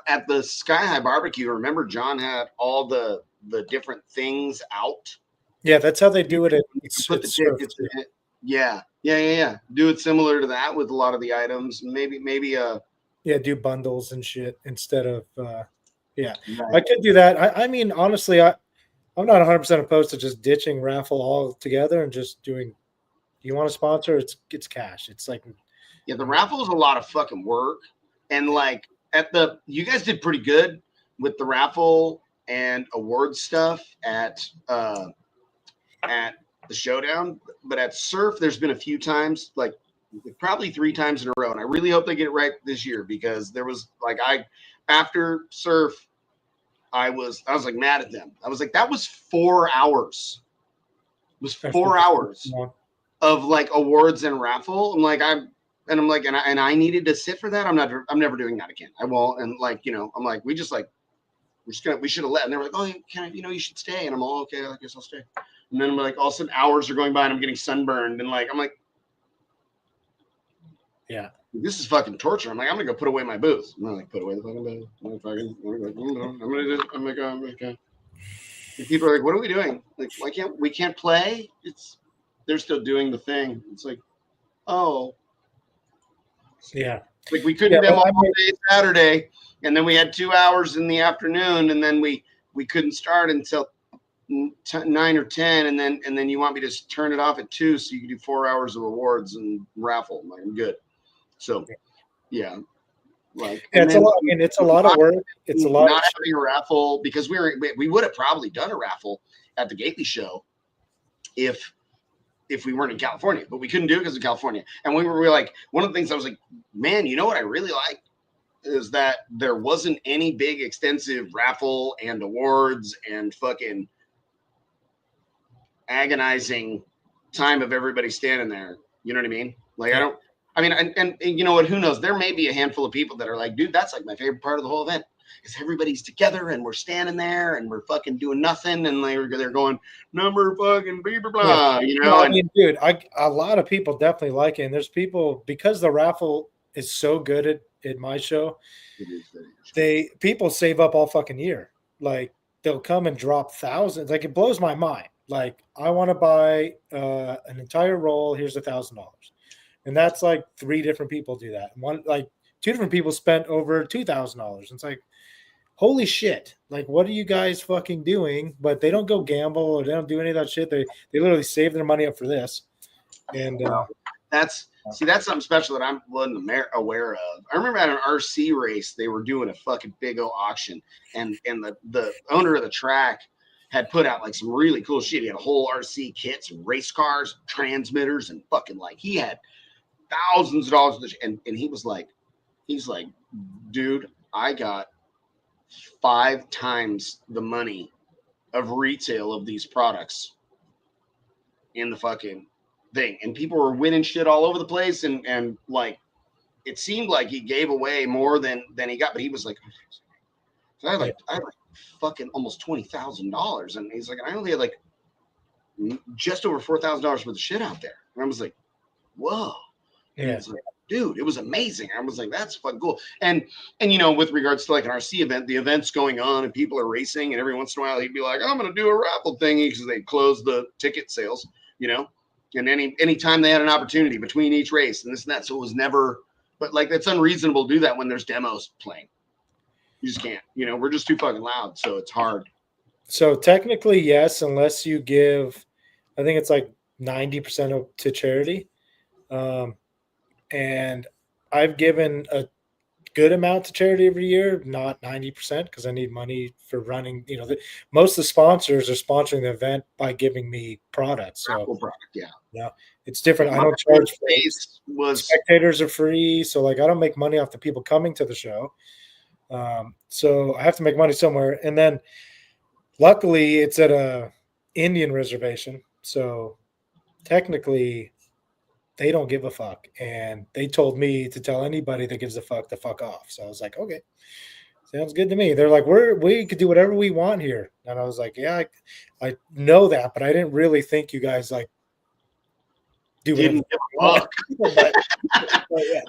S2: At the Sky High Barbecue, remember John had all the different things out.
S3: Yeah, that's how they do it.
S2: Put the tickets in it. Yeah. Do it similar to that with a lot of the items. Maybe
S3: do bundles and shit instead of
S2: Right.
S3: I could do that. I mean, honestly, I'm not 100% opposed to just ditching raffle all together and just doing. You want to sponsor? It's cash. It's like
S2: the raffle is a lot of fucking work, and like you guys did pretty good with the raffle and award stuff at the showdown, but at Surf, there's been a few times like. Probably 3 times in a row, and I really hope they get it right this year because there was like after Surf, I was like mad at them. I was like, that was 4 hours. It was 4 hours of like awards and raffle. I'm like, and I needed to sit for that. I'm never doing that again. I won't. And like, I'm like, we should have let. And they were like, oh, you should stay. And I'm all okay. I guess I'll stay. And then I'm like, all of a sudden hours are going by and I'm getting sunburned and like, I'm like.
S3: Yeah,
S2: this is fucking torture. I'm like, I'm gonna go put away my booth. I'm gonna like put away the fucking booth. I'm gonna do. And people are like, what are we doing? Like, we can't play? They're still doing the thing. It's like, oh,
S3: yeah.
S2: Like we couldn't demo all day Saturday, and then we had 2 hours in the afternoon, and then we couldn't start until 9 or 10, and then you want me to turn it off at 2 so you can do 4 hours of awards and raffle. I'm like, I'm good. So, yeah, like
S3: it's a lot. I mean, it's a lot of work. It's a lot.
S2: Not having a raffle because we would have probably done a raffle at the Gately show if if we weren't in California, but we couldn't do it because of California. And we were like, one of the things I was like, man, you know what I really like is that there wasn't any big extensive raffle and awards and fucking agonizing time of everybody standing there. You know what I mean? Like,
S3: Yeah.
S2: and you know what, who knows? There may be a handful of people that are like, dude, that's like my favorite part of the whole event. Is everybody's together and we're standing there and we're fucking doing nothing and they're going number fucking blah blah blah, you know.
S3: No, I
S2: and
S3: mean, dude, a lot of people definitely like it. And there's people, because the raffle is so good at my show, people save up all fucking year. Like, they'll come and drop thousands. Like, it blows my mind. Like, I want to buy an entire roll. Here's $1,000, and that's like 3 different people do that. One, like 2 different people spent over $2,000. It's like, holy shit! Like, what are you guys fucking doing? But they don't go gamble or they don't do any of that shit. They literally save their money up for this. And
S2: that's something special that I wasn't aware of. I remember at an RC race, they were doing a fucking big old auction, and the owner of the track had put out like some really cool shit. He had a whole RC kit, some race cars, transmitters, and fucking like he had thousands of dollars. And he's like, dude, I got 5 times the money of retail of these products in the fucking thing, and people were winning shit all over the place, and like it seemed like he gave away more than he got, but he was like, so I had like fucking almost $20,000, and he's like, I only had like just over $4,000 worth of shit out there, and I was like, whoa. And
S3: yeah,
S2: was like, dude, it was amazing. I was like, that's fucking cool. And you know, with regards to like an RC event, the event's going on and people are racing, and every once in a while he'd be like, I'm gonna do a raffle thingy because they close the ticket sales, you know. And any time they had an opportunity between each race and this and that. So it was never, but like it's unreasonable to do that when there's demos playing. You just can't, you know, we're just too fucking loud. So it's hard.
S3: so technically, yes, unless you give, I think it's like 90% to charity. And I've given a good amount to charity every year, not 90%, because I need money for running. You know, most of the sponsors are sponsoring the event by giving me products. So,
S2: Raffle product, yeah.
S3: yeah, it's different.
S2: My
S3: I don't charge for
S2: base was
S3: spectators are free. So, like, I don't make money off the people coming to the show. So I have to make money somewhere. And then luckily it's at a Indian reservation. So technically they don't give a fuck. And they told me to tell anybody that gives a fuck to fuck off. So I was like, okay, sounds good to me. They're like, we could do whatever we want here. And I was like, yeah, I know that, but I didn't really think you guys like do whatever
S2: didn't give a fuck.
S3: but yeah.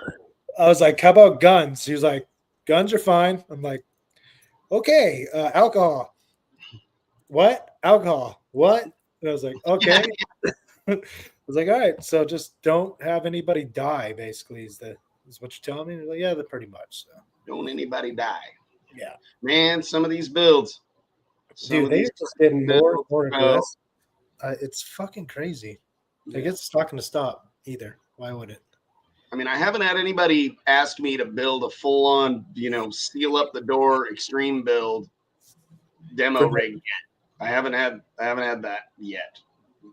S3: I was like, how about guns? He was like, guns are fine. I'm like, okay, alcohol. What? Alcohol. What? And I was like, okay. I was like, all right, so just don't have anybody die, basically, is what you're telling me? And like, yeah, they're pretty much. So.
S2: Don't anybody die.
S3: Yeah.
S2: Man, some of these builds.
S3: Dude, they're just getting more and more aggressive. It's fucking crazy. I guess it's not going to stop either. Why would it?
S2: I mean, I haven't had anybody ask me to build a full-on, you know, seal up the door extreme build demo rig yet. I haven't had that yet.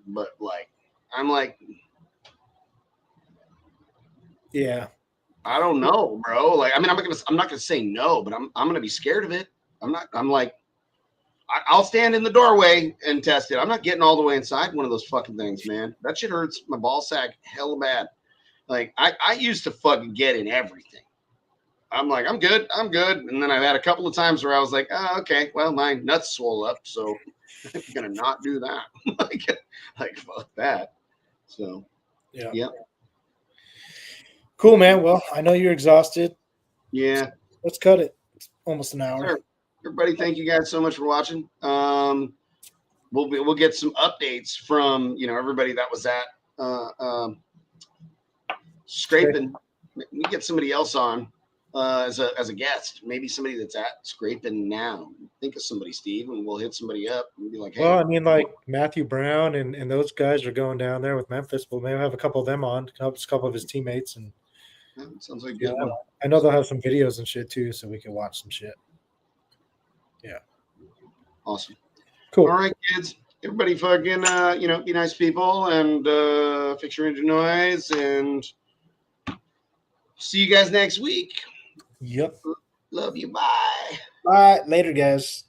S2: But like, I'm like,
S3: yeah,
S2: I don't know, bro. Like, I mean, I'm not gonna say no, but I'm gonna be scared of it. I'm like, I'll stand in the doorway and test it. I'm not getting all the way inside one of those fucking things, man. That shit hurts my ball sack hella bad. Like, I used to fucking get in everything. I'm like, I'm good. And then I've had a couple of times where I was like, oh, okay, well, my nuts swole up, so I'm gonna not do that. like fuck that. So yeah.
S3: Cool, man. Well, I know you're exhausted.
S2: Yeah.
S3: Let's cut it. It's almost an hour.
S2: Sure. Everybody, thank you guys so much for watching. We'll get some updates from everybody that was at Scrapin. We get somebody else on as a guest. Maybe somebody that's at Scrapin now. Think of somebody, Steve, and we'll hit somebody up and be like, hey.
S3: Well, I mean, like Matthew Brown and those guys are going down there with Memphis. We'll maybe have a couple of them on, a couple of his teammates, and
S2: sounds like a good one.
S3: I know they'll have some videos and shit too, so we can watch some shit. Yeah.
S2: Awesome.
S3: Cool.
S2: All right, kids. everybody fucking, be nice people and fix your engine noise, and see you guys next week.
S3: Yep.
S2: Love you. Bye.
S3: All right. Later, guys.